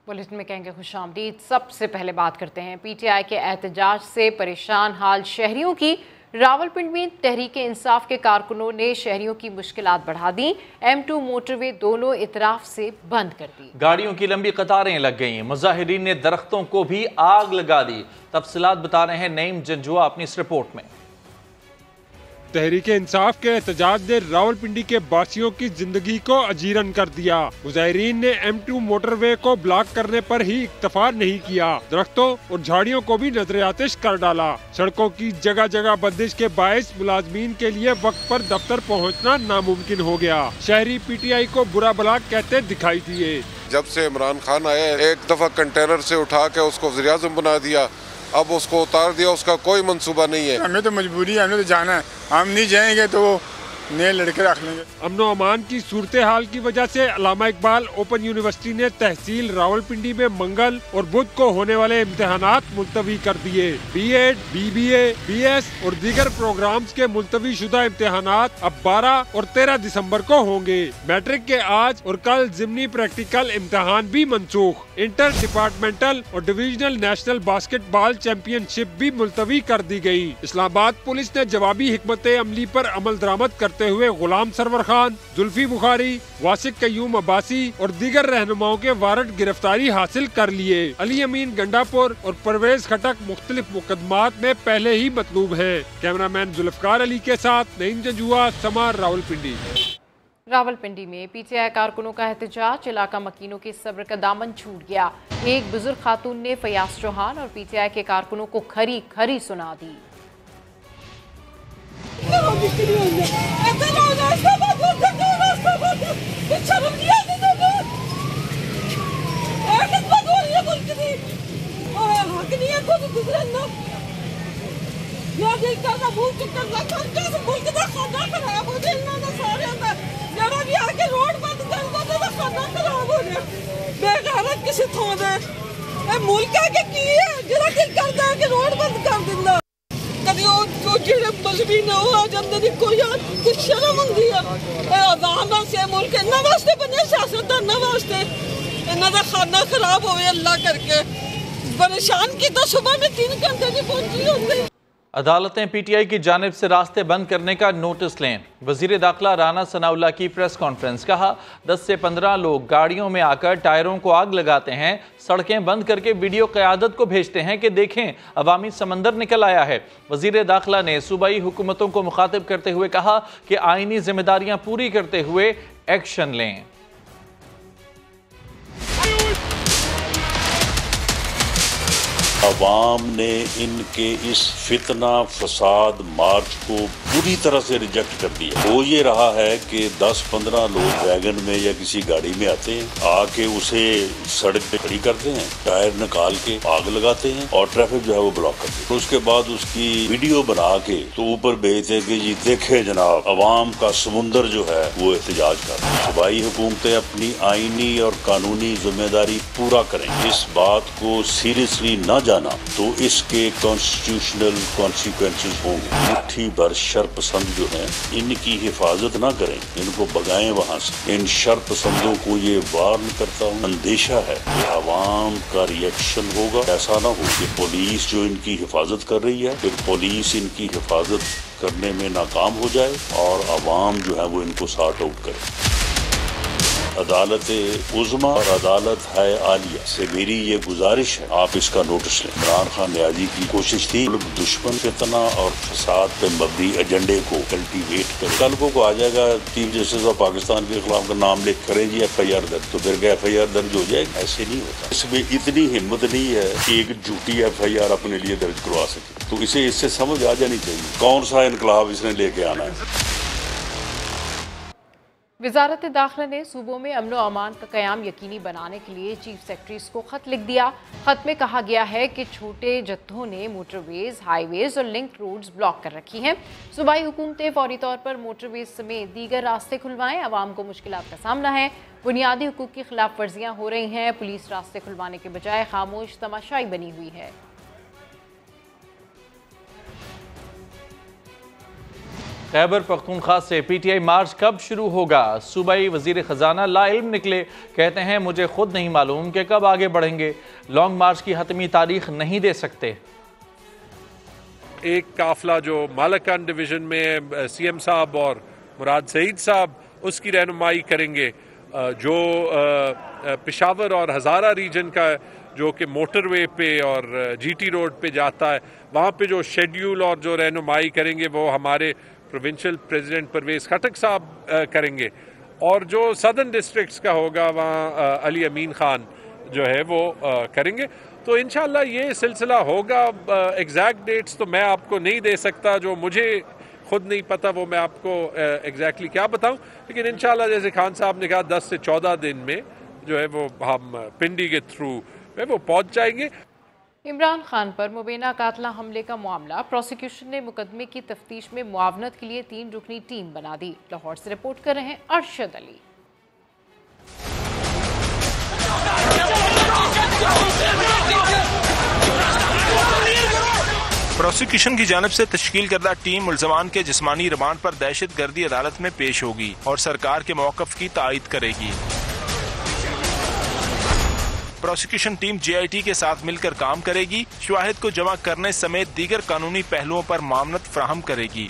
Bulletin में कहेंगे खुशामदीद। सबसे पहले बात करते हैं पीटीआई के एहतजाज से परेशान हाल शहरियों की। रावलपिंडी में तहरीक इंसाफ के कारकुनों ने शहरियों की मुश्किलात बढ़ा दी। M2 मोटरवे दोनों इतराफ से बंद कर दी। गाड़ियों की लंबी कतारें लग गईं। मुजाहिरीन ने दरख्तों को भी आग लगा दी। तफसीलात बता रहे हैं नईम जंजुआ अपनी इस रिपोर्ट में। तहरीक इंसाफ के एहतजाज ने रावलपिंडी के बासियों की जिंदगी को अजीरन कर दिया। मुजाहिरीन ने M2 मोटरवे को ब्लॉक करने पर ही इक्तफा नहीं किया, दरख्तों और झाड़ियों को भी नजर आतिश कर डाला। सड़कों की जगह जगह बंदिश के बायस मुलाजमीन के लिए वक्त पर दफ्तर पहुंचना नामुमकिन हो गया। शहरी PTI को बुरा भला कहते दिखाई दिए। जब से इमरान खान आए एक दफा कंटेनर से उठा के उसको वज़ीर-ए-आज़म बना दिया, अब उसको उतार दिया, उसका कोई मंसूबा नहीं है। हमें तो मजबूरी है, हमें तो जाना है, हम नहीं जाएंगे तो नए लड़के रख लेंगे। अमनो अमान की सूरत हाल की वजह से अल्लामा इकबाल ओपन यूनिवर्सिटी ने तहसील रावलपिंडी में मंगल और बुध को होने वाले इम्तिहानात मुलतवी कर दिए। B.Ed, BBA, BS और दीगर प्रोग्राम्स के मुलतवी शुदा इम्तिहानात अब 12 और 13 दिसंबर को होंगे। मैट्रिक के आज और कल ज़िमनी प्रैक्टिकल इम्तिहान भी मनसूख। इंटर डिपार्टमेंटल और डिविजनल नेशनल बास्केटबॉल चैंपियनशिप भी मुलतवी कर दी गयी। इस्लामाबाद पुलिस ने जवाबी हिकमत अमली पर अमल दरामद करते हुए गुलाम सरवर खान, जुल्फी बुखारी, वासिक कयूम अब्बासी और दीगर रहनुमाओं के वारंट गिरफ्तारी हासिल कर लिए। अली अमीन गंडापुर और परवेज खटक मुख्तलिफ मुकदमात में पहले ही मतलूब हैं। कैमरामैन जुल्फकार अली के साथ नईम जंजुआ, समा, रावलपिंडी। रावलपिंडी में PTI कारकुनों का एहतजाज, इलाका मकीनों के सब्र का दामन छूट गया। एक बुजुर्ग खातून ने फयाज चौहान और PTI के कारकुनों को खरी खरी सुना दी। मुल्क की जरा दिल करता है कि रोड बंद कर देना। कभी ਜਿਹੜੇ ਮਜ਼ਬੀ ਨੇ ਉਹ ਆ ਜਾਂਦੇ ਨੇ, ਕੋਈ ਕੁਛ ਸ਼ਰਮ ਹੁੰਦੀ ਆ। ਆਵਾਮ ਵਾਸਤੇ ਮੁਲਕ ਇਹਨਾਂ ਵਾਸਤੇ ਬਣਿਆ, ਸਿਆਸਤਦਾਨਾਂ ਵਾਸਤੇ। ਇਹਨਾਂ ਦਾ ਖਾਨਾ ਖਰਾਬ ਹੋਵੇ ਅੱਲਾ ਕਰਕੇ। परेशान की तो सुबह में 3 घंटे नहीं पहुंची होंगी। अदालतें PTI की जानिब से रास्ते बंद करने का नोटिस लें। वजीर दाखिला राना सनाउल्लाह की प्रेस कॉन्फ्रेंस। कहा 10 से 15 लोग गाड़ियों में आकर टायरों को आग लगाते हैं, सड़कें बंद करके वीडियो क़यादत को भेजते हैं कि देखें अवामी समंदर निकल आया है। वजीर दाखिला ने सूबाई हुकूमतों को मुखातिब करते हुए कहा कि आईनी जिम्मेदारियां पूरी करते हुए एक्शन लें। अवाम ने इनके इस फितना फसाद मार्च को बुरी तरह से रिजेक्ट कर दिया। हो ये रहा है कि 10-15 लोग वैगन में या किसी गाड़ी में आते हैं, आके उसे सड़क पे खड़ी करते हैं, टायर निकाल के आग लगाते हैं और ट्रैफिक जो है वो ब्लॉक करते हैं। तो उसके बाद उसकी वीडियो बना के तो ऊपर भेजते हैं कि जी देखे जनाब अवाम का समुंदर जो है वो एहतजाज कर रहा है। सूबाई हुकूमतें अपनी आईनी और कानूनी जिम्मेदारी पूरा करें। इस बात को सीरियसली न जाना तो इसके कॉन्स्टिट्यूशनल कॉन्सिक्वेंसेस होंगे। मुट्ठी भर शरपसंद जो हैं इनकी हिफाजत ना करें, इनको भगाएं वहाँ से। इन शरपसंदों को ये वार्न करता हूँ, अंदेशा है कि अवाम का रिएक्शन होगा। ऐसा ना हो कि पुलिस जो इनकी हिफाजत कर रही है फिर पुलिस इनकी हिफाजत करने में नाकाम हो जाए और अवाम जो है वो इनको सॉर्ट आउट करे। अदालत उज़्मा और अदालत है आलिया से मेरी ये गुजारिश है, आप इसका नोटिस लें। इमरान खान न्याजी की कोशिश थी दुश्मन फितना और फसाद पे मबनी एजेंडे को कल्टीवेट कर। कल को आ जाएगा चीफ जस्टिस ऑफ पाकिस्तान के खिलाफ का नाम लिख करें जी FIR दर्ज, तो फिर क्या FIR दर्ज हो जाएगी? ऐसे नहीं होता। इसमें इतनी हिम्मत नहीं है कि एक झूठी FIR अपने लिए दर्ज करवा सके। तो इसे इससे समझ आ जानी चाहिए कौन सा इनकलाब इसने लेके आना है। वजारत दाखिला ने सूबों में अमन व अमान का क़याम यकीनी बनाने के लिए चीफ सेक्रेटरीज को ख़त लिख दिया। ख़त में कहा गया है कि छोटे जत्थों ने मोटरवेज, हाईवेज और लिंक रोड्स ब्लॉक कर रखी हैं। सूबाई हुकूमतें फौरी तौर पर मोटरवेज समेत दीगर रास्ते खुलवाएं। अवाम को मुश्किलात का सामना है, बुनियादी हुकूक की खिलाफ वर्जियाँ हो रही हैं। पुलिस रास्ते खुलवाने के बजाय खामोश तमाशाई बनी हुई है। खैबर पख्तूनख्वा से PTI मार्च कब शुरू होगा? सूबाई वजीर खजाना लाइल्म निकले, कहते हैं मुझे खुद नहीं मालूम कि कब आगे बढ़ेंगे, लॉन्ग मार्च की हतमी तारीख नहीं दे सकते। एक काफिला जो मालकान डिवीजन में CM साहब और मुराद सईद साहब उसकी रहनुमाई करेंगे, जो पेशावर और हज़ारा रीजन का जो कि मोटरवे पे और GT रोड पे जाता है, वहाँ पे जो शेड्यूल और जो रहनुमाई करेंगे वो हमारे प्रोविंशियल प्रेसिडेंट परवेज़ खटक साहब करेंगे, और जो सदर्न डिस्ट्रिक्ट्स का होगा वहाँ अली अमीन खान जो है वो करेंगे। तो इंशाल्लाह ये सिलसिला होगा। एग्जैक्ट डेट्स तो मैं आपको नहीं दे सकता, जो मुझे खुद नहीं पता वो मैं आपको एग्जैक्टली क्या बताऊं, लेकिन इंशाल्लाह जैसे खान साहब ने कहा 10 से 14 दिन में जो है वो हम पिंडी के थ्रू में वो पहुंच जाएंगे। इमरान खान पर मुबैना कातला हमले का मामला, प्रोसिक्यूशन ने मुकदमे की तफ्तीश में मुआवनत के लिए 3 रुकनी टीम बना दी। लाहौर से रिपोर्ट कर रहे हैं अरशद अली। प्रोसिक्यूशन की जानिब से तश्कील करदा टीम मुल्ज़मान के जिस्मानी रिमांड पर दहशत गर्दी अदालत में पेश होगी और सरकार के मौक़िफ़ की तायीद करेगी। प्रोसिक्यूशन टीम JIT के साथ मिलकर काम करेगी, शवाहिद को जमा करने समेत दीगर कानूनी पहलुओं पर मामनत फ्राहम करेगी।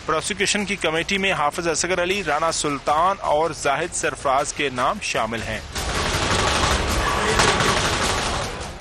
प्रोसिक्यूशन की कमेटी में हाफिज असगर अली, राना सुल्तान और जाहिद सरफराज के नाम शामिल हैं।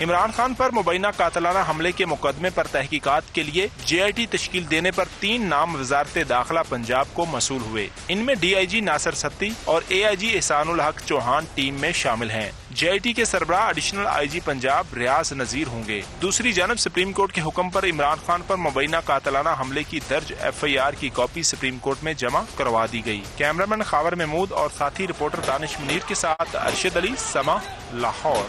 इमरान खान पर मुबैना कातलाना हमले के मुकदमे पर तहकीकात के लिए JIT तश्कील देने पर 3 नाम वजारत दाखिला पंजाब को मसूल हुए। इनमें DIG नासिर सत्ती और AIG एहसानुल हक चौहान टीम में शामिल हैं। JIT के सरबराह एडिशनल IG पंजाब रियाज नजीर होंगे। दूसरी जानब सुप्रीम कोर्ट के हुक्म पर इमरान खान पर मुबैना कातलाना हमले की दर्ज FIR की कॉपी सुप्रीम कोर्ट में जमा करवा दी गई। कैमरामैन खावर महमूद और साथी रिपोर्टर दानिश मुनीर के साथ अरशद अली, समा, लाहौर।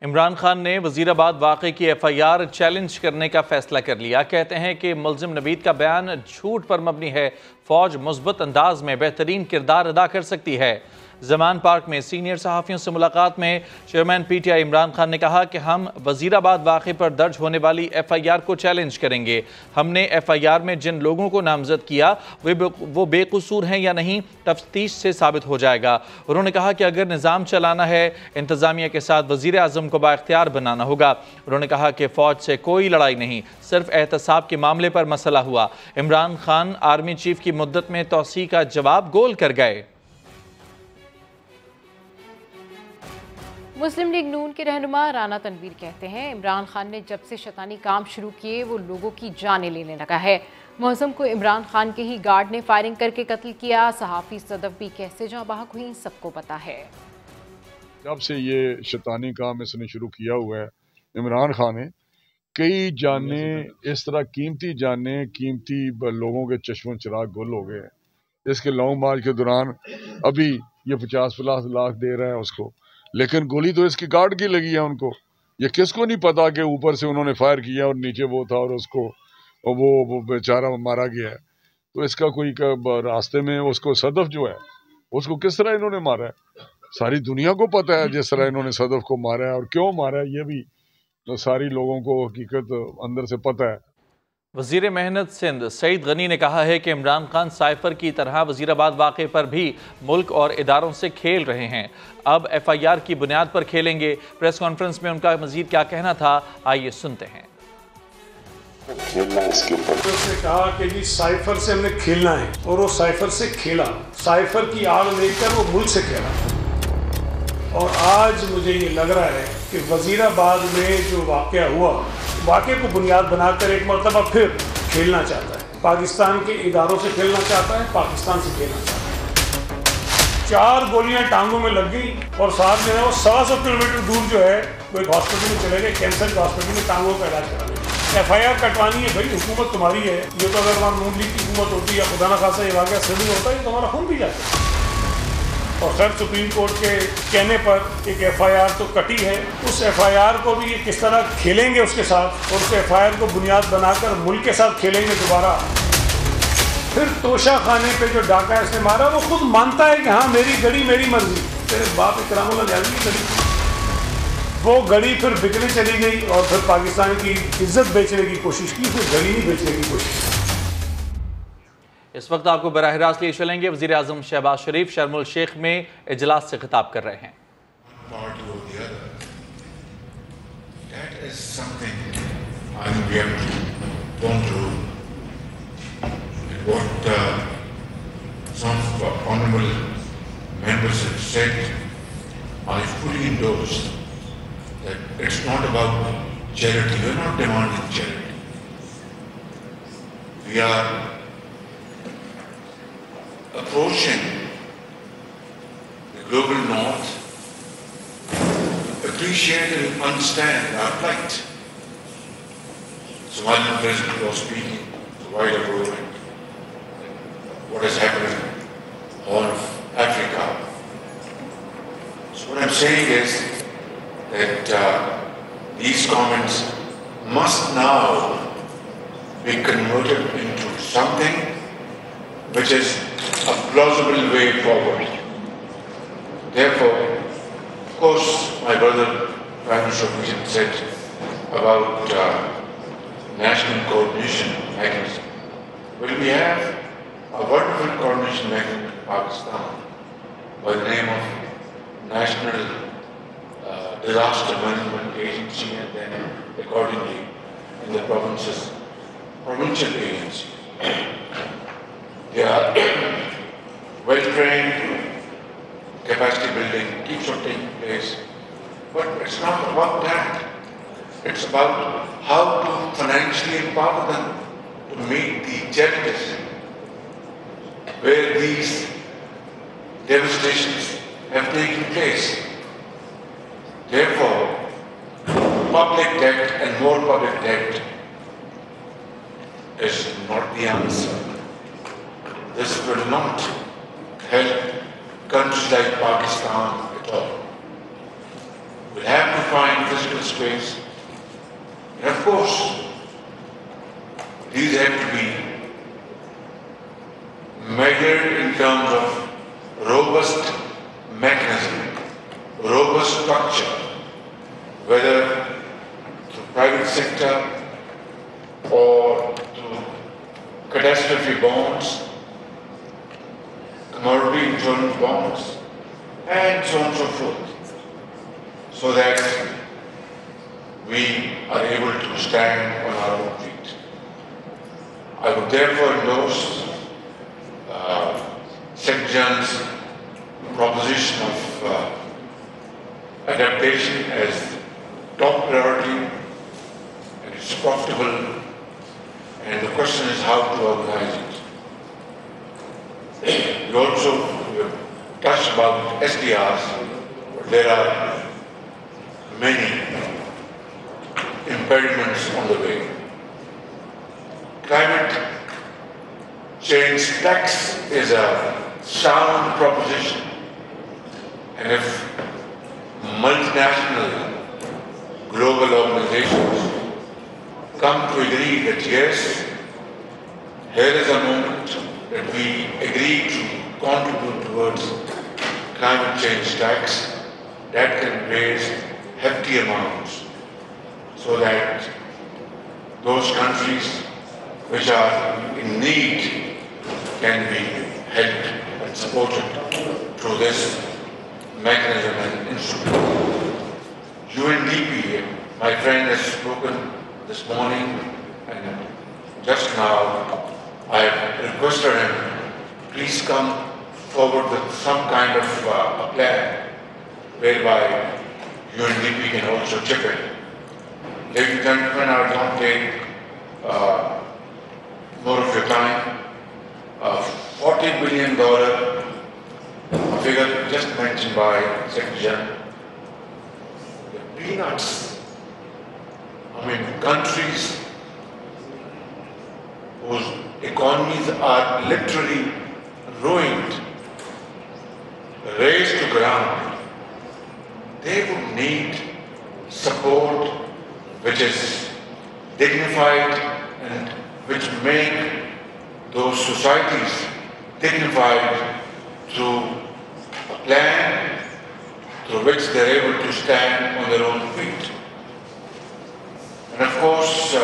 इमरान खान ने वजीराबाद वाक़े की FIR चैलेंज करने का फैसला कर लिया। कहते हैं कि मुल्ज़िम नवीद का बयान झूठ पर मबनी है, फौज मुस्बत अंदाज में बेहतरीन किरदार अदा कर सकती है। ज़मान पार्क में सीनियर सहाफ़ियों से मुलाकात में चेयरमैन PTI इमरान खान ने कहा कि हम वजीराबाद वाक़े पर दर्ज होने वाली FIR को चैलेंज करेंगे। हमने FIR में जिन लोगों को नामजद किया वो बेकसूर हैं या नहीं, तफ्तीश से साबित हो जाएगा। उन्होंने कहा कि अगर निज़ाम चलाना है, इंतज़ामिया के साथ वज़ीर आज़म को बाइख्तियार बनाना होगा। उन्होंने कहा कि फ़ौज से कोई लड़ाई नहीं, सिर्फ एहतसाब के मामले पर मसला हुआ। इमरान खान आर्मी चीफ की मुद्दत में तौसी का जवाब गोल कर गए। मुस्लिम लीग नून के रहनुमा राना तनवीर कहते हैं इमरान खान ने जब से शैतानी काम शुरू किए वो लोगों की जानें लेने लगा है। मौज़म को इमरान खान के ही गार्ड ने फायरिंग करके कत्ल किया। सहाफ़ी सदफ भी कैसे जहाँ बहक हुई सबको पता है। जब से ये शैतानी काम इसने शुरू किया हुआ है इमरान खान ने, कई जानें इस तरह कीमती जानें, कीमती लोगों के चश्मों चिराग गुल हो गए। इसके लॉन्ग मार्च के दौरान अभी ये 50-50 लाख दे रहा है उसको, लेकिन गोली तो इसकी गार्ड की लगी है उनको। ये किसको नहीं पता कि ऊपर से उन्होंने फायर किया और नीचे वो था और उसको वो बेचारा मारा गया है। तो इसका कोई रास्ते में उसको सदफ जो है उसको किस तरह इन्होंने मारा है, सारी दुनिया को पता है जिस तरह इन्होंने सदफ को मारा है और क्यों मारा है, ये भी तो सारी लोगों को हकीकत अंदर से पता है। वज़ीर मेहनत सिंध सईद गनी ने कहा है कि इमरान खान साइफर की तरह वज़ीराबाद वाक़े पर भी मुल्क और इदारों से खेल रहे हैं, अब FIR की बुनियाद पर खेलेंगे। प्रेस कॉन्फ्रेंस में उनका मज़ीद क्या कहना था, आइए सुनते हैं। खेलना इसके ऊपर उसने कहा कि जी साइफर से हमने खेलना है और वो साइफर से खेला, साइफर की आड़ लेकर वो मुल्क से खेला। और आज मुझे ये लग रहा है कि वज़ीराबाद में जो वाक़या हुआ, वाक़े को बुनियाद बनाकर एक मरतबा फिर खेलना चाहता है, पाकिस्तान के इदारों से खेलना चाहता है, पाकिस्तान से खेलना चाहता है। 4 गोलियां टांगों में लग गई और साथ जो है वो 100 किलोमीटर दूर जो है वो एक हॉस्पिटल में चले गए, कैंसर के हॉस्पिटल में टांगों का इलाज कराने। FIR कटवानी है भाई, हुकूमत तुम्हारी है। ये तो अगर वहाँ नून लीग की हुकूमत होती या खुदा न खासा ये वाक़या सिविल होता है तो हमारा खून भी जाता है। और खैर सुप्रीम कोर्ट के कहने पर एक FIR तो कटी है, उस FIR को भी ये किस तरह खेलेंगे उसके साथ, और उस FIR को बुनियाद बनाकर मुल्क के साथ खेलेंगे दोबारा। फिर तोशा खाने पे जो डाका इसने मारा वो खुद मानता है कि हाँ मेरी गड़ी मेरी मर्जी, तेरे बाप इकरामुल्लाह जानी की गड़ी, वो गड़ी फिर बिकने चली गई और फिर पाकिस्तान की इज्जत बेचने की कोशिश की, फिर गड़ी नहीं बेचने की कोशिश की। इस वक्त आपको बराह रास्त लिए चलेंगे। वज़ीर आज़म शहबाज शरीफ शर्मुल शेख में इजलास से खिताब कर रहे हैं। Members have said, I fully endorse that it's not about charity. We're not demanding charity. We are approaching the global north, appreciate and understand our plight. Somalian president was speaking a while ago what has happened in the Horn of Africa. So what I'm saying is that these comments must now be converted into something which is a plausible way forward. Therefore, of course, my brother Prime Minister said about national coordination mechanism. Well, we have a wonderful coordination mechanism in Pakistan by the name of National Disaster Management Agency, and then accordingly in the provinces, provincial agency. They are well-trained, capacity building keeps on taking place, but it's not about that. It's about how to financially empower them to meet the challenges where these devastations have taken place. Therefore, public debt and more public debt is not the answer. This will not help countries like Pakistan at all. We'll have to find physical space. And of course, these have to be measured in terms of robust mechanism, robust structure, whether through private sector or through catastrophe bonds, commodity insurance bonds, and so on and so forth, so that we are able to stand on our own feet. I would therefore endorse Sheikh Jan's proposition of adaptation as top priority, and it's profitable, and the question is how to organize it. We also touched about SDRs, but there are many impediments on the way. Climate change tax is a sound proposition, and if multinational global organizations come to agree that yes, here is a moment that we agree to contribute towards climate change tax, that can raise hefty amounts so that those countries which are in need can be helped and supported through this mechanism and instrument. UNDP, my friend has spoken this morning, and just now I have requested him, please come forward with some kind of a plan whereby UNDP can also chip in. Ladies and gentlemen, I will not take more of your time. $40 billion, a figure just mentioned by Secretary, the peanuts. I mean, countries whose economies are literally ruined, razed to ground, they would need support which is dignified and which make those societies dignified through a plan through which they're able to stand on their own feet. And of course,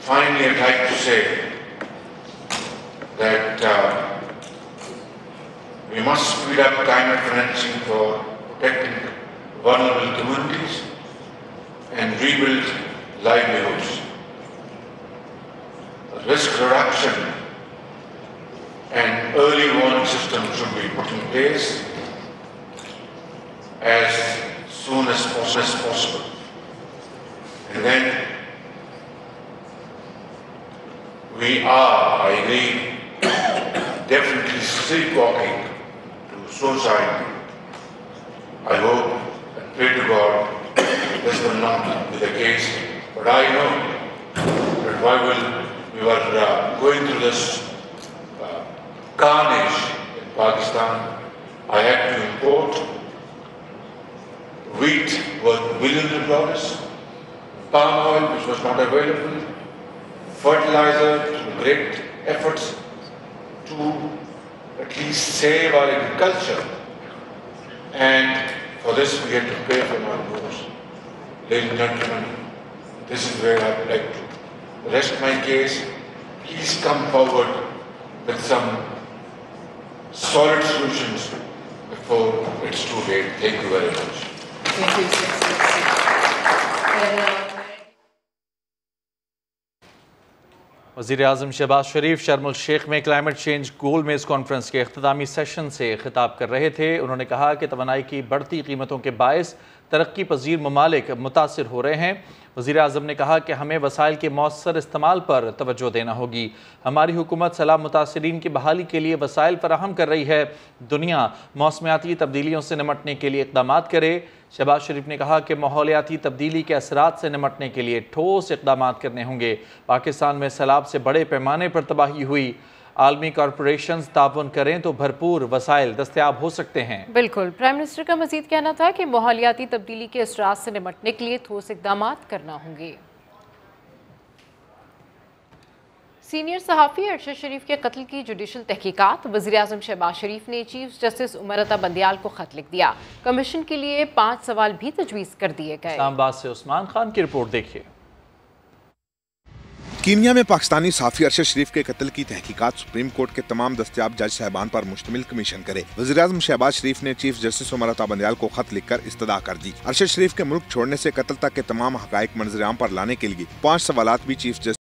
finally I'd like to say that we must speed up climate financing for protecting vulnerable communities and rebuild livelihoods. Risk reduction and early warning systems should be put in place as soon as possible. And then we are, I agree, definitely sleepwalking to suicide. I hope and pray to God this will not be the case. But I know that while we were going through this carnage in Pakistan, I had to import wheat worth billions of dollars, palm oil which was not available, fertilizer, great efforts to at least save our agriculture, and for this we had to pay from our bones. Ladies and gentlemen, this is where I would like to rest my case. Please come forward with some solid solutions before it's too late. Thank you very much. Thank you, वज़ीर-ए-आज़म शहबाज शरीफ शर्म शेख में climate change गोल मेज़ conference के इख्तितामी session से खिताब कर रहे थे। उन्होंने कहा कि तवानाई की बढ़ती कीमतों के बायस तरक्की पजीर ममालिक मुतासिर हो रहे हैं। वज़ीर-ए-आज़म ने कहा कि हमें वसाइल के मौसर इस्तेमाल पर तवज्जो देना होगी। हमारी हुकूमत सैलाब मुतासिरीन की बहाली के लिए वसाइल फराहम कर रही है। दुनिया मौसमियाती तब्दीलियों से निमटने के लिए इक़दामात करे। शहबाज शरीफ ने कहा कि माहौलियाती तब्दीली के असरात से निमटने के लिए ठोस इक़दामात करने होंगे। पाकिस्तान में सैलाब से बड़े पैमाने पर तबाही हुई। आलमी कॉरपोरेशंस ताउन करें तो भरपूर वसाइल दस्तयाब हो सकते हैं। बिल्कुल। प्राइम मिनिस्टर का मजीद कहना था कि माहौलियाती तब्दीली के असरात से निमटने के लिए ठोस इक़दामात करना होंगे। सीनियर सहाफ़ी अरशद शरीफ के कत्ल की जुडिशल तहकीकात। वज़ीर-ए-आज़म शहबाज शरीफ ने चीफ जस्टिस उमर अता बंदियाल को खत लिख दिया। कमीशन के लिए 5 सवाल भी तजवीज़ कर दिए गए। इस्लामाबाद से उस्मान खान की रिपोर्ट देखिए। कीनिया में पाकिस्तानी सहाफ़ी अरशद शरीफ के कत्ल की तहकीकात सुप्रीम कोर्ट के तमाम दस्तयाब जज साहबान पर मुश्तमिल कमीशन करे। वज़ीर-ए-आज़म शहबाज शरीफ ने चीफ जस्टिस उमर अता बंदियाल को खत लिखकर इस्तदा कर दी। अरशद शरीफ के मुल्क छोड़ने से कत्ल तक के तमाम हक़ाइक़ मंज़र-ए-आम पर लाने के लिए 5 सवालात भी चीफ जस्टिस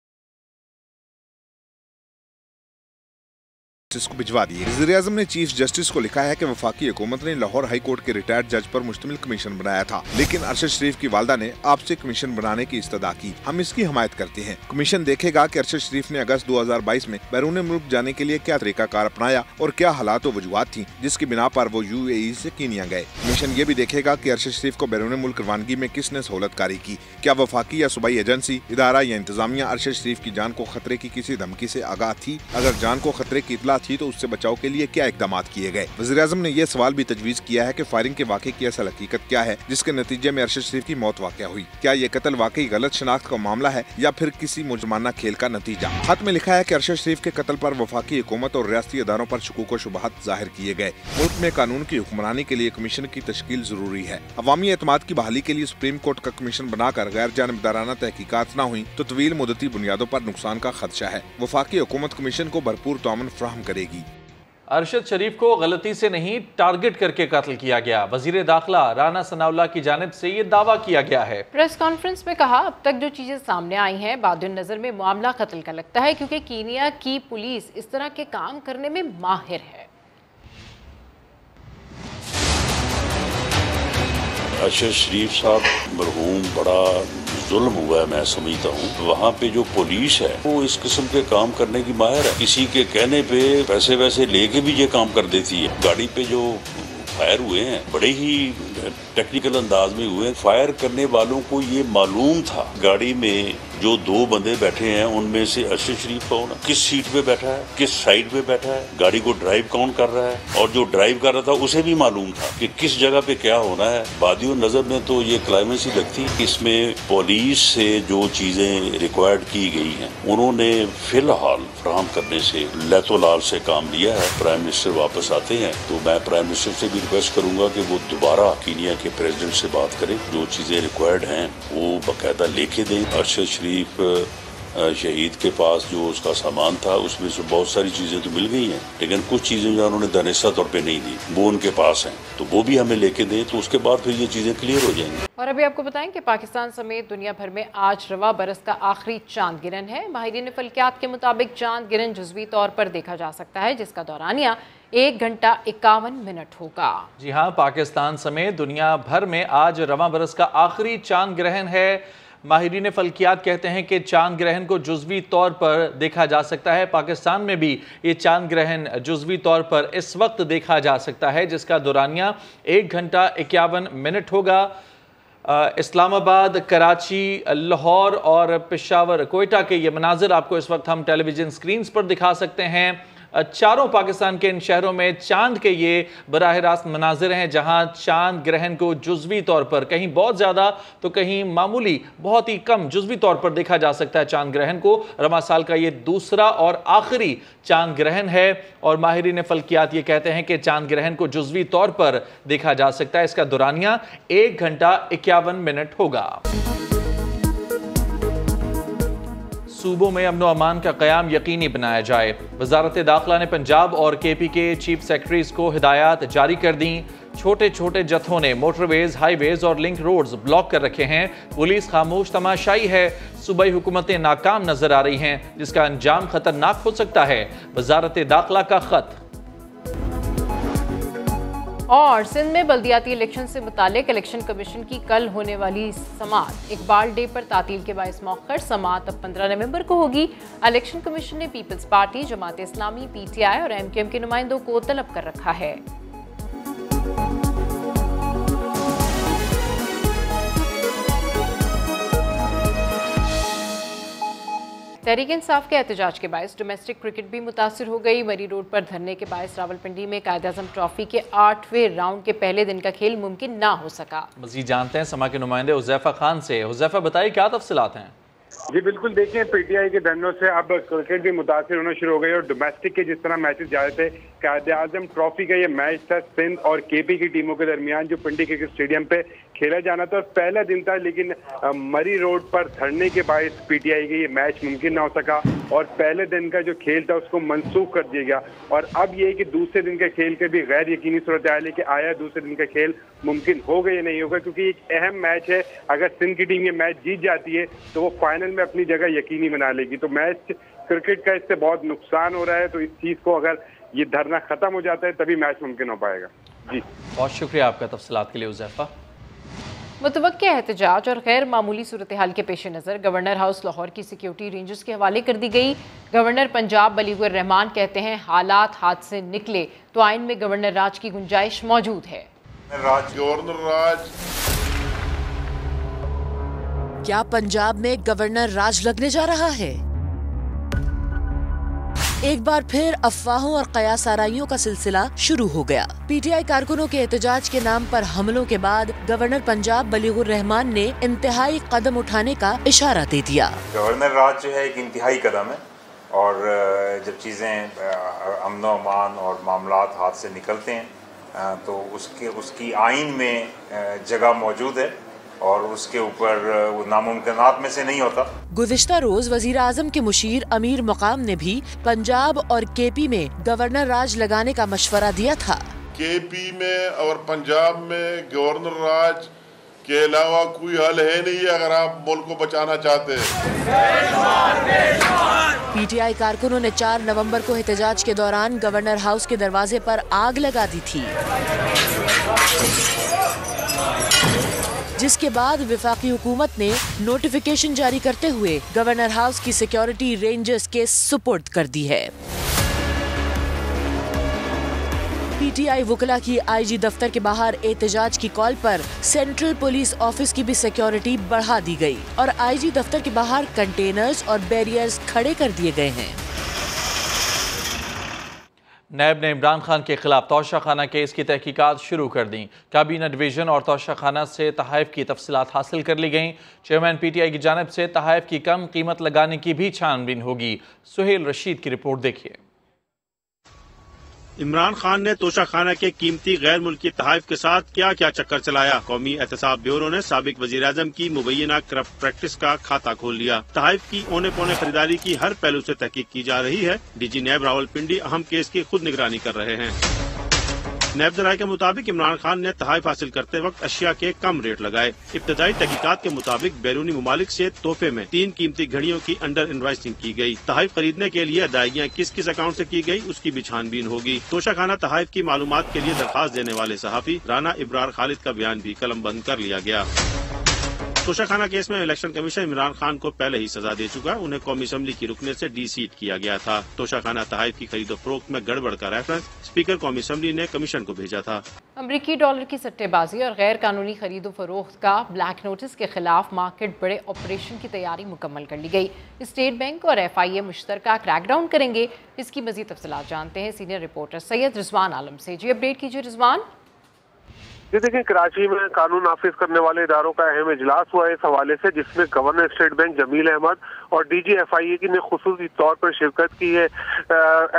को भिजवा दिए। वज़ीर-ए-आज़म ने चीफ जस्टिस को लिखा है कि वफाकी हुकूमत ने लाहौर हाई कोर्ट के रिटायर्ड जज पर मुश्तमिल कमीशन बनाया था, लेकिन अरशद शरीफ की वालदा ने आपसे कमीशन बनाने की इस्तदा की। हम इसकी हमायत करते हैं। कमीशन देखेगा कि अरशद शरीफ ने अगस्त 2022 में बैरून मुल्क जाने के लिए क्या तरीकाकार अपनाया और क्या हालात व वजूहात थी जिसकी बिना पर वो UAE से कीनिया गए। कमीशन ये भी देखेगा कि अरशद शरीफ को बैरून मुल्क रवानगी में किसने सहूलतकारी की। क्या वफाकी या सूबाई एजेंसी, इदारा या इंतजामिया अरशद शरीफ की जान को खतरे की किसी धमकी से आगाह थी? अगर जान को खतरे की इतला थी तो उससे बचाव के लिए क्या इक़दामात किए गए। वज़ीर-ए-आज़म ने यह सवाल भी तजवीज़ किया है कि फायरिंग के वाक़े की असल हकीकत क्या है जिसके नतीजे में अरशद शरीफ की मौत वाक़या हुई। क्या ये कत्ल वाकई गलत शनाख्त का मामला है या फिर किसी मुजरमाना खेल का नतीजा। खत में लिखा है कि अरशद शरीफ के कत्ल पर वफाकी हुकूमत और रियासती इदारों पर शुकूक व शुबहात जाहिर किए गए। मुल्क में कानून की हुक्मरानी के लिए कमीशन की तश्कील जरूरी है। अवामी एतमाद की बहाली के लिए सुप्रीम कोर्ट का कमीशन बनाकर गैर जानिबदाराना तहकीकात न हुई तो तवील मुद्दती बुनियादों पर नुकसान का खदशा है। वफाकी हुकूमत कमीशन को भरपूर ताउन फराहम करेगी। अरशद शरीफ को गलती से नहीं टारगेट करके कत्ल किया गया। वजीर दाखिला राना सनाउल्लाह की जानिब से ये दावा किया गया है। प्रेस कॉन्फ्रेंस में कहा, अब तक जो चीजें सामने आई हैं बादिन नजर में मामला कत्ल का लगता है क्योंकि कीनिया की पुलिस इस तरह के काम करने में माहिर है। अरशद शरीफ साहब मरहूम बड़ा जुल्म हुआ है, मैं समझता हूँ। वहाँ पे जो पुलिस है वो इस किस्म के काम करने की माहिर है। किसी के कहने पे पैसे वैसे लेके भी ये काम कर देती है। गाड़ी पे जो फायर हुए हैं बड़े ही टेक्निकल अंदाज में हुए। फायर करने वालों को ये मालूम था गाड़ी में जो 2 बंदे बैठे हैं उनमें से अरशद शरीफ कौन है, किस सीट पे बैठा है, किस साइड पे बैठा है, गाड़ी को ड्राइव कौन कर रहा है, और जो ड्राइव कर रहा था उसे भी मालूम था कि किस जगह पे क्या होना है। बादियों नजर में तो ये क्लाइमेक्स ही लगती। इसमें पुलिस से जो चीजें रिक्वायर्ड की गई हैं उन्होंने फिलहाल फराहम करने से लैतोलाल से काम लिया है। प्राइम मिनिस्टर वापस आते हैं तो मैं प्राइम मिनिस्टर से भी रिक्वेस्ट करूंगा कि वो दोबारा कीनिया के प्रेसिडेंट से बात करें, जो चीजें रिक्वायर्ड हैं वो बाकायदा लेके दें। अरशद शरीफ शहीद के पास जो उसका सामान था उसमें से बहुत सारी चीजें तो मिल गई हैं, लेकिन कुछ चीजें जो उन्होंने दानिशा तौर पे नहीं दी वो उनके पास हैं, तो वो भी हमें लेके दें, तो उसके बाद फिर ये चीजें क्लियर हो जाएंगी। और अभी आपको बताएं कि पाकिस्तान समेत दुनिया भर में आज रवा बरस का आखिरी चांद गिरहन है। माहिरीन फल्कियात के मुताबिक चांद गिरहन जुज़वी तौर पर देखा जा सकता है, जिसका दौरानिया 1 घंटा 51 मिनट होगा। जी हाँ, पाकिस्तान समेत दुनिया भर में आज रवा बरस का आखिरी चांद ग्रहण है। माहिरीन फल्कियात कहते हैं कि चांद ग्रहण को जुज़वी तौर पर देखा जा सकता है। पाकिस्तान में भी ये चांद ग्रहण जुज़वी तौर पर इस वक्त देखा जा सकता है, जिसका दौरानिया 1 घंटा 51 मिनट होगा। इस्लामाबाद, कराची, लाहौर और पेशावर, कोयटा के ये मनाजिर आपको इस वक्त हम टेलीविज़न स्क्रीन्स पर दिखा सकते हैं। चारों पाकिस्तान के इन शहरों में चांद के ये बराह रास्त मनाजिर हैं, जहां चांद ग्रहण को जुज़वी तौर पर कहीं बहुत ज़्यादा तो कहीं मामूली बहुत ही कम जुज़वी तौर पर देखा जा सकता है। चांद ग्रहण को रमा साल का ये दूसरा और आखिरी चांद ग्रहण है और माहिरीन फल्कियात ये कहते हैं कि चांद ग्रहण को जुज़वी तौर पर देखा जा सकता है। इसका दौरानिया 1 घंटा 51 मिनट होगा। सूबों में अमन व अमान का क़याम यकीनी बनाया जाए। वज़ारत दाखिला ने पंजाब और KP के चीफ सेक्रेटरीज को हिदायत जारी कर दी। छोटे छोटे जत्थों ने मोटरवेज, हाईवेज और लिंक रोड्स ब्लॉक कर रखे हैं। पुलिस खामोश तमाशाई है। सूबाई हुकूमतें नाकाम नजर आ रही हैं, जिसका अंजाम खतरनाक हो सकता है। वज़ारत दाखिला का खत। और सिंध में बल्दियाती इलेक्शन से मुतालिक इलेक्शन कमीशन की कल होने वाली समात इकबाल डे पर तातील के बायस मौखर समात अब 15 नवंबर को होगी। इलेक्शन कमीशन ने peoples party, Jamaat Islami, PTI और MKM के नुमाइंदों को तलब कर रखा है। तहरीक इंसाफ के एहतजाज के बायस डोमेस्टिक क्रिकेट भी मुतासिर हो गई। मरी रोड पर धरने के बायस रावलपिंडी में कायद-ए-आज़म ट्रॉफी के 8वें राउंड के पहले दिन का खेल मुमकिन ना हो सका। मज़ीद जानते हैं समा के नुमाइंदे हुज़ैफा खान से। हुज़ैफा, बताइए क्या तफसीलात हैं? जी बिल्कुल, देखिए PTI के धरनों से अब क्रिकेट भी मुतासिर होना शुरू हो गई और डोमेस्टिक के जिस तरह मैचेस जा रहे थे, कायद-ए-आज़म ट्रॉफी का ये मैच था सिंध और KP की टीमों के दरमियान जो पिंडी क्रिकेट स्टेडियम पे खेला जाना था और पहला दिन था, लेकिन मरी रोड पर धरने के बायस PTI के ये मैच मुमकिन ना हो सका और पहले दिन का जो खेल था उसको मनसूख कर दिया गया। और अब ये कि दूसरे दिन के खेल के भी गैर यकीनी सूरत हाल है कि आया दूसरे दिन का खेल मुमकिन होगा या नहीं होगा, क्योंकि एक अहम मैच है। अगर सिंध की टीम ये मैच जीत जाती है तो वो फाइनल में अपनी जगह यकीनी बना लेगी। तो मैच क्रिकेट का इससे बहुत नुकसान हो रहा है, तो इस चीज को अगर ये धरना खत्म हो जाता है तभी मैच मुमकिन हो पाएगा। जी बहुत शुक्रिया आपका तफसीलात के लिए हुज़ैफा। मुतवक्किया एहतजाज और गैर मामूली सूरत हाल के पेश नज़र गवर्नर हाउस लाहौर की सिक्योरिटी रेंजर्स के हवाले कर दी गई। गवर्नर पंजाब बलीगुर रहमान कहते हैं हालात हाथ से निकले तो आइन में गवर्नर राज की गुंजाइश मौजूद है। गवर्नर राज, क्या पंजाब में गवर्नर राज लगने जा रहा है? एक बार फिर अफवाहों और कयासाराइयों का सिलसिला शुरू हो गया। PTI कारकुनों के एहतजाज के नाम पर हमलों के बाद गवर्नर पंजाब बलीगुर रहमान ने इंतहाई कदम उठाने का इशारा दे दिया। गवर्नर राज जो है एक इंतहाई कदम है और जब चीज़ें अमन व अमान और मामलात हाथ से निकलते हैं तो उसकी आइन में जगह मौजूद है और उसके ऊपर वो नामुमकिनात में से नहीं होता। गुज़िश्ता रोज वज़ीर आज़म के मुशीर अमीर मकाम ने भी पंजाब और KP में गवर्नर राज लगाने का मशवरा दिया था। KP में और पंजाब में गवर्नर राज के अलावा कोई हल है नहीं अगर आप मुल्क को बचाना चाहते हैं। PTI कारकुनों ने 4 नवंबर को एहतजाज के दौरान गवर्नर हाउस के दरवाजे पर आग लगा दी थी, जिसके बाद विफाकी हुकूमत ने नोटिफिकेशन जारी करते हुए गवर्नर हाउस की सिक्योरिटी रेंजर्स के सुपुर्द कर दी है। PTI वकला की IG दफ्तर के बाहर एहतजाज की कॉल पर सेंट्रल पुलिस ऑफिस की भी सिक्योरिटी बढ़ा दी गई और IG दफ्तर के बाहर कंटेनर्स और बैरियर्स खड़े कर दिए गए हैं। नैब ने इमरान खान के खिलाफ तौशाखाना केस की तहकीकात शुरू कर दी। काबीना डिवीजन और तौशाखाना से तहाइफ की तफसीलात हासिल कर ली गईं। चेयरमैन PTI की जानिब से तहाइफ की कम कीमत लगाने की भी छानबीन होगी। सुहेल रशीद की रिपोर्ट देखिए। इमरान खान ने तोशाखाना के कीमती गैर मुल्की तहाइफ के साथ क्या क्या चक्कर चलाया। कौमी एहतसाब ब्यूरो ने साबिक वज़ीर-ए-आज़म की मुबैना करप्ट प्रैक्टिस का खाता खोल लिया। तहाइफ की औने पौने खरीदारी की हर पहलू से तहकीक की जा रही है। डीजी नैब रावलपिंडी अहम केस की खुद निगरानी कर रहे हैं। नैब ज़राए के मुताबिक इमरान खान ने तहाइफ हासिल करते वक्त अशिया के कम रेट लगाए। इब्तदाई तहकीकात के मुताबिक बैरूनी मुमालिक से तोहफे में 3 कीमती घड़ियों की अंडर इनवाइसिंग की गई। तहाइफ खरीदने के लिए अदायगियाँ किस किस अकाउंट से की गई उसकी भी छानबीन होगी। तोशाखाना तहाइफ की मालूमात के लिए दरखास्त देने वाले सहाफी राना इब्रार खालिद का बयान भी कलम बंद कर लिया गया। तोशाखाना केस में इलेक्शन कमीशन इमरान खान को पहले ही सजा दे चुका। उन्हें कौमी असम्बली की रुकने से डी-सीट किया गया था। तोशाखाना तहाइफ की खरीदो फरोख्त में गड़बड़ का रेफरेंस स्पीकर कौमी असम्बली ने कमीशन को भेजा था। अमरीकी डॉलर की सट्टेबाजी और गैर कानूनी खरीदो फरोख्त का ब्लैक नोटिस के खिलाफ मार्केट बड़े ऑपरेशन की तैयारी मुकम्मल कर ली गई। स्टेट बैंक और FIA मुश्तरका क्रैकडाउन करेंगे। इसकी मजीद तफसीलात जानते हैं सीनियर रिपोर्टर सैयद रिजवान आलम से। जी अपडेट कीजिए रिजवान। जी देखिए, कराची में कानून नाफिज करने वाले इदारों का अहम इजलास हुआ इस हवाले से, जिसमें governor State Bank Jamil Ahmed और DG FIA की ने खुसूसी तौर पर शिरकत की है।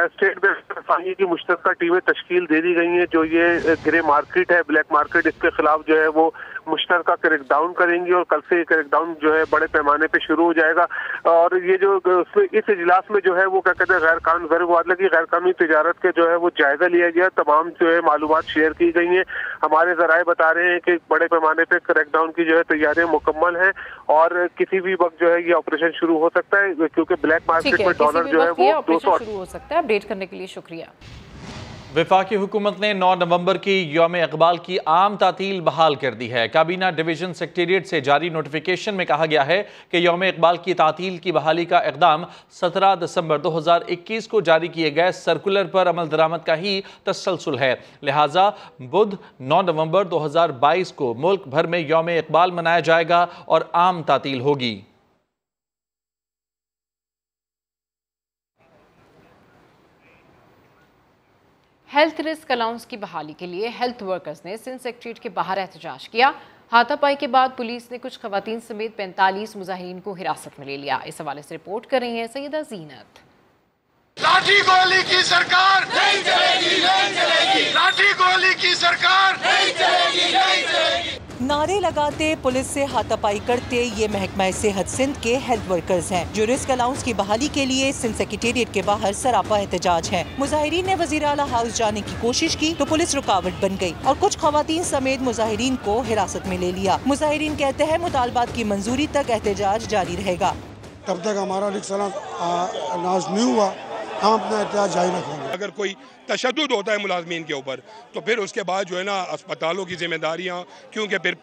स्टेट बैंक FIA की मुश्तरका टीमें तश्कील दे दी गई हैं। जो ये ग्रे मार्केट है, ब्लैक मार्केट, इसके खिलाफ जो है वो मुश्तरका क्रैकडाउन करेंगी और कल से क्रैकडाउन जो है बड़े पैमाने पे शुरू हो जाएगा। और ये जो इस इजलास में जो है वो क्या कहते हैं गैर कानूनी तिजारत के जो है वो जायजा लिया गया। तमाम जो है मालूमात शेयर की गई हैं। हमारे जराए बता रहे हैं कि बड़े पैमाने पे क्रैकडाउन की जो है तैयारियां मुकम्मल हैं और किसी भी वक्त जो है ये ऑपरेशन शुरू हो सकता है, क्योंकि ब्लैक मार्केट में डॉलर जो है वो 200 शुरू हो सकता है। अपडेट करने के लिए शुक्रिया। वफाकी हुकूमत ने 9 नवंबर की यौम इकबाल की आम तातील बहाल कर दी है। काबीना डिवीजन सेक्रेटेरिएट से जारी नोटिफिकेशन में कहा गया है कि यौम इकबाल की तातील की बहाली का इक़दाम 17 दिसंबर 2021 को जारी किए गए सर्कुलर पर अमल दरामद का ही तसलसल है। लिहाजा बुध 9 नवंबर 2022 को मुल्क भर में यौम इकबाल मनाया जाएगा और आम तातील होगी। हेल्थ रिस्क अलाउंस की बहाली के लिए हेल्थ वर्कर्स ने सिंध सेक्रेटेरिएट के बाहर एहतजाज किया। हाथापाई के बाद पुलिस ने कुछ खवातीन समेत 45 मुजाहिरीन को हिरासत में ले लिया। इस हवाले से रिपोर्ट कर रही हैं सैयदा जीनत। लाठी गोली की सरकार नहीं चलेगी, नहीं चलेगी। लाठी गोली की सरकार नहीं चलेगी, नहीं चलेगी। नारे लगाते पुलिस से हाथापाई करते ये महकमा सेहत सिंध के हेल्थ वर्कर्स हैं, जो रिस्क अलाउंस की बहाली के लिए सिंध सेक्रेटेरिएट के बाहर सरापा एहतजाज है। मुजाहिरीन ने वजीर आला हाउस जाने की कोशिश की तो पुलिस रुकावट बन गई और कुछ खवातीन समेत मुजाहिरीन को हिरासत में ले लिया। मुजाहिरीन कहते हैं मुतालबात की मंजूरी तक एहतजाज जारी रहेगा। तब तक हमारा रिस्क अलाउंस नहीं हुआ, हम अपना एहतजाज जारी रखेंगे। अगर कोई तशद्दुद होता है मुलाजमीन के ऊपर तो फिर उसके बाद जो है ना अस्पतालों की जिम्मेदारियां, क्योंकि फिर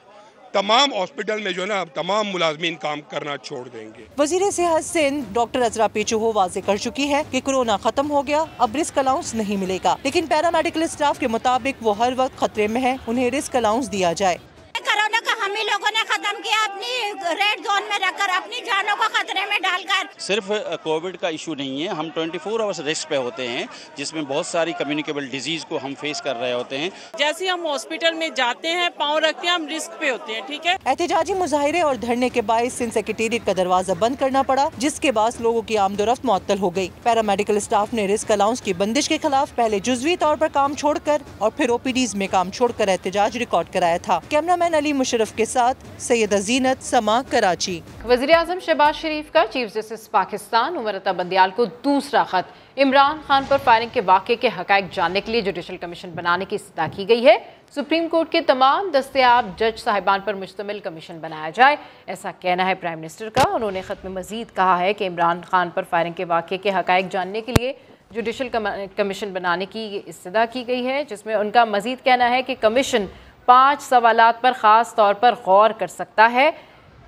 तमाम हॉस्पिटल में जो है ना तमाम मुलाजमीन काम करना छोड़ देंगे। वजीर सेहत सिंध डॉक्टर अजरा पेचुहो वाजे कर चुकी है कि कोरोना खत्म हो गया, अब रिस्क अलाउंस नहीं मिलेगा। लेकिन पैरामेडिकल स्टाफ के मुताबिक वो हर वक्त खतरे में है, उन्हें रिस्क अलाउंस दिया जाए। कोरोना का हम ही लोगों ने खत्म किया, अपनी रेड जोन में रखकर, अपनी जानों को खतरे में डालकर। सिर्फ कोविड का इशू नहीं है, हम 24 आवर्स रिस्क पे होते हैं, जिसमें बहुत सारी कम्युनिकेबल डिजीज को हम फेस कर रहे होते हैं। जैसे हम हॉस्पिटल में जाते हैं, पाँव रखते हैं, हम रिस्क पे होते हैं। ठीक है। एहतजाजी मुजाहिरे और धरने के बायस सिंध सेक्रेटेरिएट का दरवाजा बंद करना पड़ा, जिसके बाद लोगों की आमदोरफ्त मुअत्तल हो गई। पैरामेडिकल स्टाफ ने रिस्क अलाउंस की बंदिश के खिलाफ पहले जुज़वी तौर पर काम छोड़कर और फिर OPDs में काम छोड़कर एहतजाज रिकॉर्ड कराया था। कैमरामैन अली मुशर्रफ के साथ सैयदा जीनत, समा, कराची। वज़ीर-ए-आज़म शहबाज शरीफ का चीफ जस्टिस पाकिस्तान उमरता बंदियाल को दूसरा खत। इमरान खान पर फायरिंग के वाक़े के हक़ाइक़ जानने के लिए जुडिशल कमीशन बनाने की इस्तदा की गई है। सुप्रीम कोर्ट के तमाम दस्तयाब जज साहिबान पर मुश्तमिल कमीशन बनाया जाए, ऐसा कहना है प्राइम मिनिस्टर का। उन्होंने खत में मजीद कहा है कि इमरान खान पर फायरिंग के वाक़े के हक़ाइक़ जानने के लिए जुडिशल कमीशन बनाने की इस्तदा की गई है, जिसमें उनका मजीद कहना है कि कमीशन 5 सवालात पर ख़ास तौर पर गौर कर सकता है।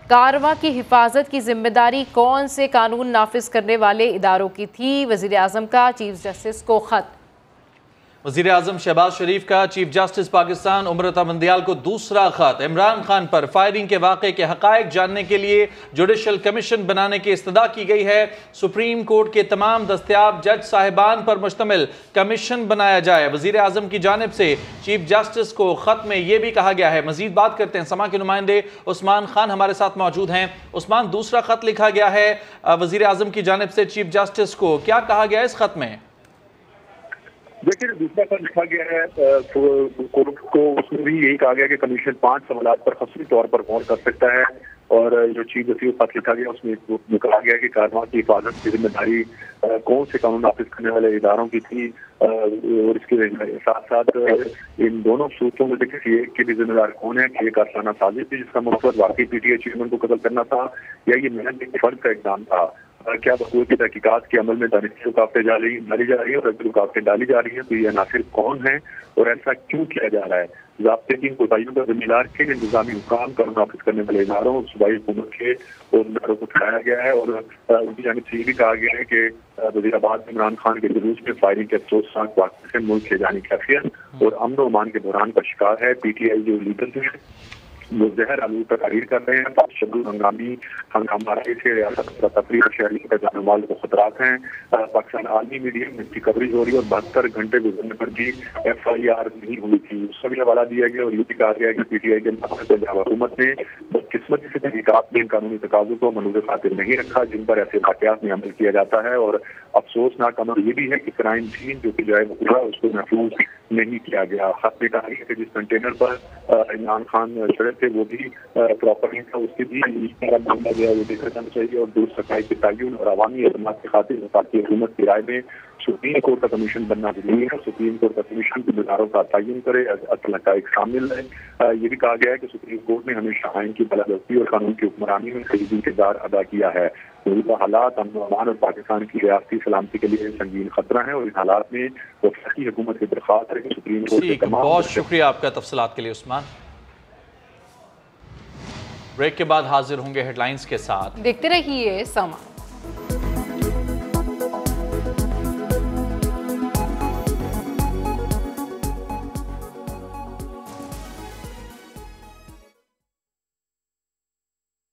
कारवा की हिफाजत की जिम्मेदारी कौन से कानून नाफिज करने वाले इदारों की थी? वज़ीर आज़म का चीफ जस्टिस को खत। वज़ीर आज़म शहबाज शरीफ का चीफ जस्टिस पाकिस्तान उमरता बंदियाल को दूसरा खत। इमरान खान पर फायरिंग के वाक़े के हक़ाइक़ जानने के लिए जुडिशल कमीशन बनाने की इस्तदा की गई है। सुप्रीम कोर्ट के तमाम दस्तयाब जज साहिबान पर मुश्तमिल कमीशन बनाया जाए। वज़ीर आज़म की जानिब से चीफ जस्टिस को खत में यह भी कहा गया है। मजीद बात करते हैं, समा के नुमाइंदे उस्मान खान हमारे साथ मौजूद हैं। उस्मान, दूसरा खत लिखा गया है वज़ीर आज़म की जानिब से चीफ जस्टिस को, क्या कहा गया इस खत में? देखिए, दूसरा खत लिखा गया है कोर्ट को, उसमें भी यही कहा गया कि कमीशन 5 सवालात पर खसूसी तौर पर गौर कर सकता है। और जो चीफ जस्टिस को खत लिखा गया उसमें कहा गया कि कारवां की हिफाजत की जिम्मेदारी कौन से कानून नाफिज करने वाले इदारों की थी, और इसके साथ साथ इन दोनों सूत्रों में से किसी एक के भी जिम्मेदार कौन है कि एक अफसाना साजिश थी जिसका मकसद वाकई पीटीआई चेयरमैन को कत्ल करना था, या ये महज एक फर्द का इक़दाम था। क्या बखूबी की तहकीकात के अमल में दानिशी रुकावटें डाली जा रही है और अगर रुकावटें डाली जा रही है तो ये अनासिर कौन है और ऐसा क्यों किया जा रहा है। ज़ाब्ते की कोताहियों का जिम्मेदार किन इंतजामी हुकाम कानून नाफिज करने वाले इदारों सूबाई हुकूमत के उम्मीदवारों को ठहराया गया है। और उनकी जानिब से ये भी कहा गया है कि वज़ीराबाद में इमरान खान के जुलूस में फायरिंग के अफसोसनाक वाक़े से मुल्क के जानी कैफियत और अमन व अमान के बहरान का शिकार है। पीटीआई जो लीडर हैं वो जहर आलू तकारीर कर रहे हैं, हंगामा से रियासत तफरी और शहरी के जानमाल को खतरात हैं। पाकिस्तान आलमी मीडिया में इसकी कवरेज हो रही है और 72 घंटे गुजरने पर भी FIR नहीं हुई थी, उसका भी हवाला दिया गया। और ये भी कहा गया कि पीटीआई के पंजाब हुकूमत ने बदकिस्मती से तहकीकात में इन कानूनी तकाज़ों को मनूज़ खातिर नहीं रखा जिन पर ऐसे वाक़यात में अमल किया जाता है। और अफसोसनाक अमल ये भी है कि क्राइम सीन जो कि जाए वकूआ उसको महफूज नहीं किया गया। खत में कहा गया कि जिस कंटेनर पर इमरान खान चढ़े थे वो भी प्रॉपर नहीं था, उसके भी मामला गया वो देखा जाना चाहिए। और दूर सफाई के तयन और अवामी एतमाद की खातिर वफाकी हुकूमत की राय में सुप्रीम कोर्ट का कमीशन बनना जरूरी है। सुप्रीम कोर्ट का कमीशन जिम्मेदारों का तयन करे, असल नताइज शामिल है। ये भी कहा गया है कि सुप्रीम कोर्ट ने हमेशा आइन की बलादस्ती और कानून की हुक्मरानी में खरीदी किरदार अदा किया है। मौजूदा हालात अमन अमान और पाकिस्तान की रियासती सलामती के लिए संगीन खतरा है और इन हालात में वफाकी हुकूमत की दरख्वास्त है कि सुप्रीम कोर्ट। बहुत शुक्रिया आपका तफसीलात के लिए उस्मान। ब्रेक के बाद हाजिर होंगे हेडलाइंस के साथ, देखते रहिए समा।